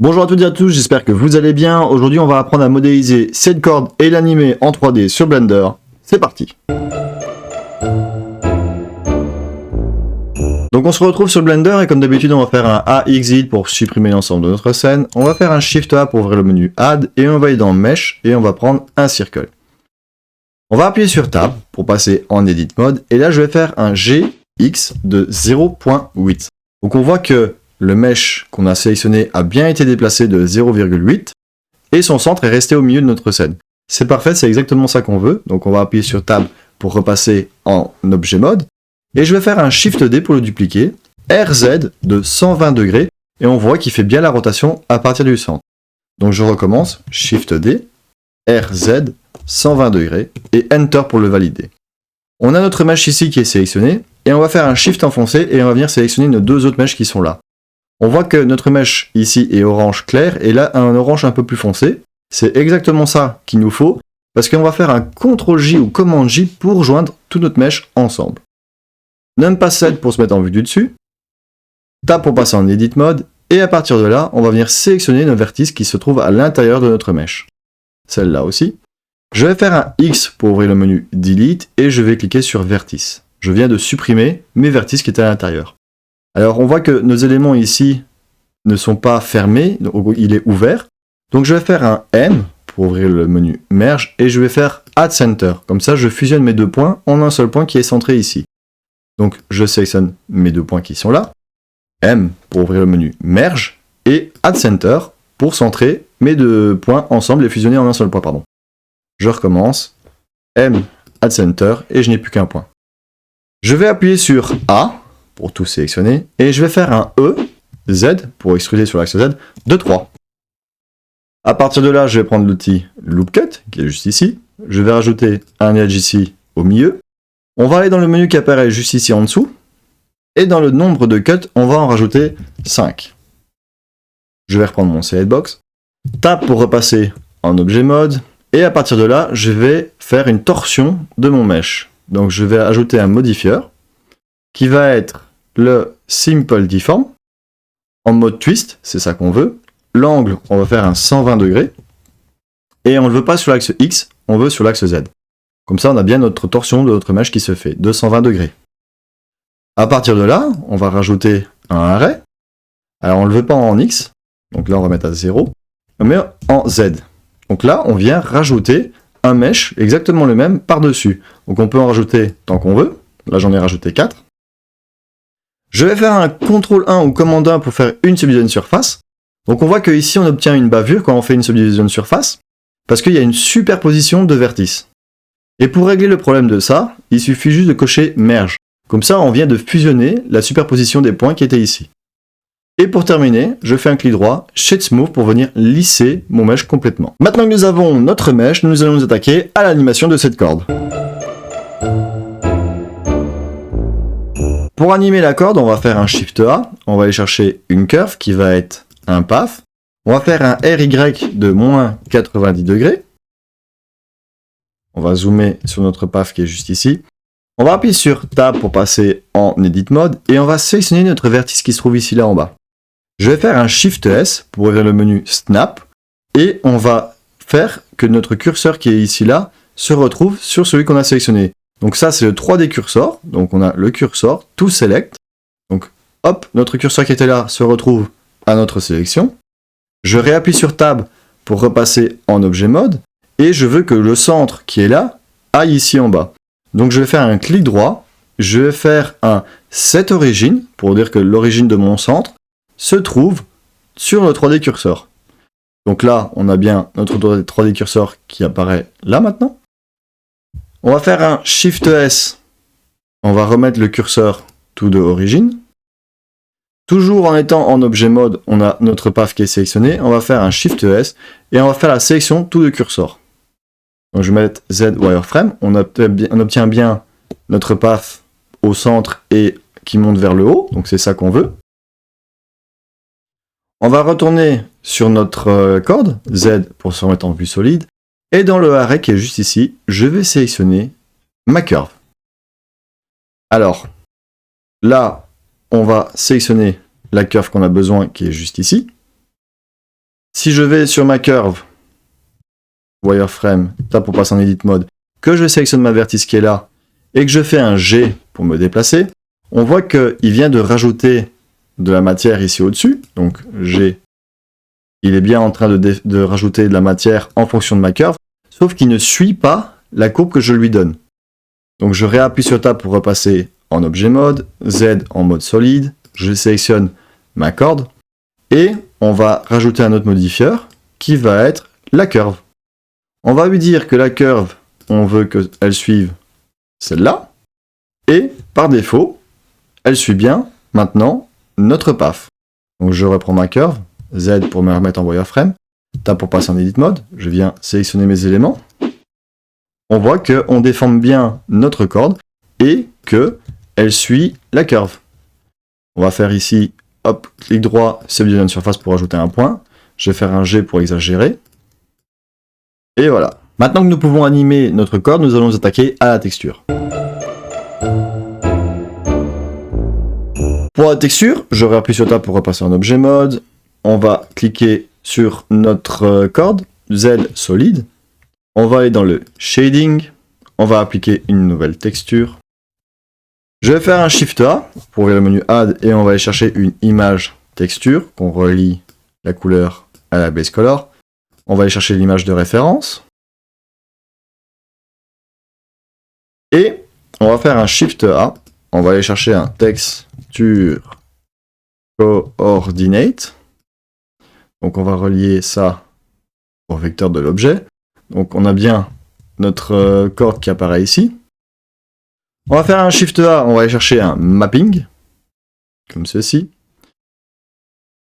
Bonjour à toutes et à tous, j'espère que vous allez bien. Aujourd'hui, on va apprendre à modéliser cette corde et l'animer en 3D sur Blender. C'est parti. Donc on se retrouve sur Blender et comme d'habitude, on va faire un AXID pour supprimer l'ensemble de notre scène. On va faire un Shift A pour ouvrir le menu Add et on va aller dans Mesh et on va prendre un circle. On va appuyer sur Tab pour passer en Edit Mode et là, je vais faire un GX de 0.8. Donc on voit que le mesh qu'on a sélectionné a bien été déplacé de 0,8 et son centre est resté au milieu de notre scène. C'est parfait, c'est exactement ça qu'on veut. Donc on va appuyer sur Tab pour repasser en objet mode. Et je vais faire un Shift D pour le dupliquer, RZ de 120 degrés, et on voit qu'il fait bien la rotation à partir du centre. Donc je recommence, Shift D, RZ, 120 degrés, et Enter pour le valider. On a notre mesh ici qui est sélectionné, et on va faire un Shift enfoncé, et on va venir sélectionner nos deux autres meshs qui sont là. On voit que notre mesh ici est orange clair, et là un orange un peu plus foncé. C'est exactement ça qu'il nous faut, parce qu'on va faire un CTRL-J ou Command-J pour joindre tout notre mesh ensemble. Numpad 7 pour se mettre en vue du dessus, Tab pour passer en Edit Mode, et à partir de là, on va venir sélectionner nos vertices qui se trouvent à l'intérieur de notre mesh. Celle-là aussi. Je vais faire un X pour ouvrir le menu Delete, et je vais cliquer sur Vertice. Je viens de supprimer mes vertices qui étaient à l'intérieur. Alors on voit que nos éléments ici ne sont pas fermés, donc il est ouvert. Donc je vais faire un M pour ouvrir le menu Merge, et je vais faire Add Center. Comme ça, je fusionne mes deux points en un seul point qui est centré ici. Donc je sélectionne mes deux points qui sont là, M pour ouvrir le menu Merge, et Add Center pour centrer mes deux points ensemble et fusionner en un seul point, pardon. Je recommence, M, Add Center, et je n'ai plus qu'un point. Je vais appuyer sur A pour tout sélectionner, et je vais faire un E, Z, pour extruder sur l'axe Z, de 3. À partir de là, je vais prendre l'outil Loop Cut, qui est juste ici. Je vais rajouter un edge ici au milieu. On va aller dans le menu qui apparaît juste ici en dessous. Et dans le nombre de cuts, on va en rajouter 5. Je vais reprendre mon Select Box. Tab pour repasser en objet mode. Et à partir de là, je vais faire une torsion de mon mesh. Donc je vais ajouter un modifieur qui va être le Simple Deform en mode twist, c'est ça qu'on veut. L'angle, on va faire un 120 degrés. Et on ne le veut pas sur l'axe X, on veut sur l'axe Z. Comme ça, on a bien notre torsion de notre mesh qui se fait, de 120 degrés. À partir de là, on va rajouter un arrêt. Alors, on ne le veut pas en X, donc là, on va mettre à 0. Mais en Z. Donc là, on vient rajouter un mesh exactement le même par-dessus. Donc on peut en rajouter tant qu'on veut. Là, j'en ai rajouté 4. Je vais faire un CTRL 1 ou Command 1 pour faire une subdivision de surface. Donc on voit qu'ici, on obtient une bavure quand on fait une subdivision de surface, parce qu'il y a une superposition de vertices. Et pour régler le problème de ça, il suffit juste de cocher Merge. Comme ça, on vient de fusionner la superposition des points qui étaient ici. Et pour terminer, je fais un clic droit, Shade Smooth pour venir lisser mon mesh complètement. Maintenant que nous avons notre mesh, nous allons nous attaquer à l'animation de cette corde. Pour animer la corde, on va faire un Shift A, on va aller chercher une curve qui va être un path. On va faire un RY de moins 90 degrés. On va zoomer sur notre path qui est juste ici. On va appuyer sur Tab pour passer en Edit Mode et on va sélectionner notre vertice qui se trouve ici là en bas. Je vais faire un Shift S pour ouvrir le menu Snap et on va faire que notre curseur qui est ici là se retrouve sur celui qu'on a sélectionné. Donc ça c'est le 3D cursor, donc on a le cursor, tout select. Donc hop, notre curseur qui était là se retrouve à notre sélection. Je réappuie sur Tab pour repasser en objet mode. Et je veux que le centre qui est là aille ici en bas. Donc je vais faire un clic droit, je vais faire un Set Origin, pour dire que l'origine de mon centre se trouve sur le 3D cursor. Donc là, on a bien notre 3D cursor qui apparaît là maintenant. On va faire un Shift S, on va remettre le curseur tout de Origin. Toujours en étant en objet mode, on a notre path qui est sélectionné, on va faire un Shift S et on va faire la sélection tout de cursor. Donc je vais mettre Z Wireframe, on obtient bien notre path au centre et qui monte vers le haut, donc c'est ça qu'on veut. On va retourner sur notre corde, Z pour se remettre en vue solide, et dans le arrêt qui est juste ici, je vais sélectionner ma curve. Alors, là, on va sélectionner la curve qu'on a besoin qui est juste ici. Si je vais sur ma curve, wireframe, tape pour passer en edit mode, que je sélectionne ma vertice qui est là, et que je fais un G pour me déplacer, on voit qu'il vient de rajouter de la matière ici au-dessus. Donc G, il est bien en train de rajouter de la matière en fonction de ma curve, sauf qu'il ne suit pas la courbe que je lui donne. Donc je réappuie sur Tab pour repasser en objet mode, Z en mode solide, je sélectionne ma corde, et on va rajouter un autre modifieur qui va être la curve. On va lui dire que la curve, on veut qu'elle suive celle-là, et par défaut, elle suit bien maintenant notre path. Donc je reprends ma curve, Z pour me remettre en wireframe, Tab pour passer en edit mode, je viens sélectionner mes éléments. On voit qu'on déforme bien notre corde et qu'elle suit la curve. On va faire ici, hop, clic droit, subdivision surface pour ajouter un point. Je vais faire un G pour exagérer. Et voilà. Maintenant que nous pouvons animer notre corde, nous allons nous attaquer à la texture. Pour la texture, je réappuie sur Tab pour repasser en objet mode. On va cliquer sur notre corde, Z solide. On va aller dans le shading. On va appliquer une nouvelle texture. Je vais faire un Shift A pour ouvrir le menu Add et on va aller chercher une image texture qu'on relie la couleur à la base color. On va aller chercher l'image de référence. Et on va faire un Shift A. On va aller chercher un texture coordinate. Donc on va relier ça au vecteur de l'objet. Donc on a bien notre corde qui apparaît ici. On va faire un Shift A, on va aller chercher un mapping, comme ceci.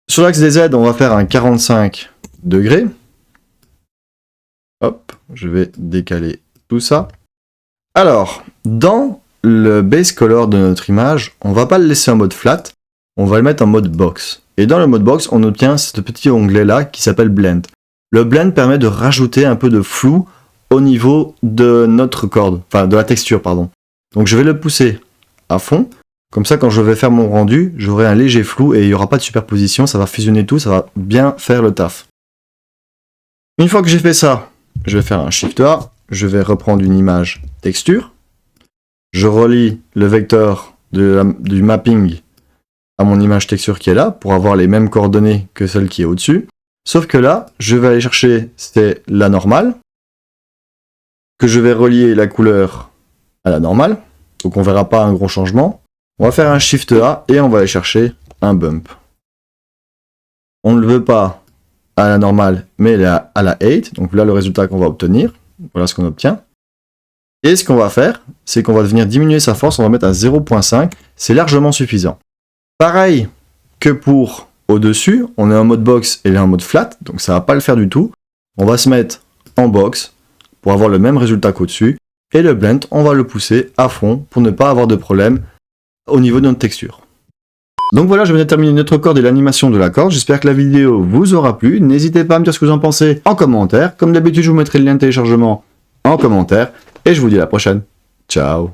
Sur l'axe des Z, on va faire un 45 degrés. Hop, je vais décaler tout ça. Alors, dans le base color de notre image, on va pas le laisser en mode flat, on va le mettre en mode box. Et dans le mode box, on obtient ce petit onglet là qui s'appelle blend. Le blend permet de rajouter un peu de flou au niveau de notre corde, enfin de la texture, pardon. Donc je vais le pousser à fond, comme ça quand je vais faire mon rendu, j'aurai un léger flou et il n'y aura pas de superposition, ça va fusionner tout, ça va bien faire le taf. Une fois que j'ai fait ça, je vais faire un Shift A, je vais reprendre une image texture, je relie le vecteur du mapping à mon image texture qui est là, pour avoir les mêmes coordonnées que celle qui est au-dessus. Sauf que là, je vais aller chercher, c'est la normale, que je vais relier la couleur à la normale, donc on verra pas un gros changement. On va faire un Shift A et on va aller chercher un bump. On ne le veut pas à la normale, mais à la 8, donc là le résultat qu'on va obtenir, voilà ce qu'on obtient. Et ce qu'on va faire, c'est qu'on va venir diminuer sa force, on va mettre à 0.5, c'est largement suffisant. Pareil que pour au-dessus, on est en mode box et là en mode flat, donc ça va pas le faire du tout. On va se mettre en box pour avoir le même résultat qu'au-dessus. Et le blend, on va le pousser à fond pour ne pas avoir de problème au niveau de notre texture. Donc voilà, je viens de terminer notre corde et l'animation de la corde. J'espère que la vidéo vous aura plu. N'hésitez pas à me dire ce que vous en pensez en commentaire. Comme d'habitude, je vous mettrai le lien de téléchargement en commentaire. Et je vous dis à la prochaine. Ciao.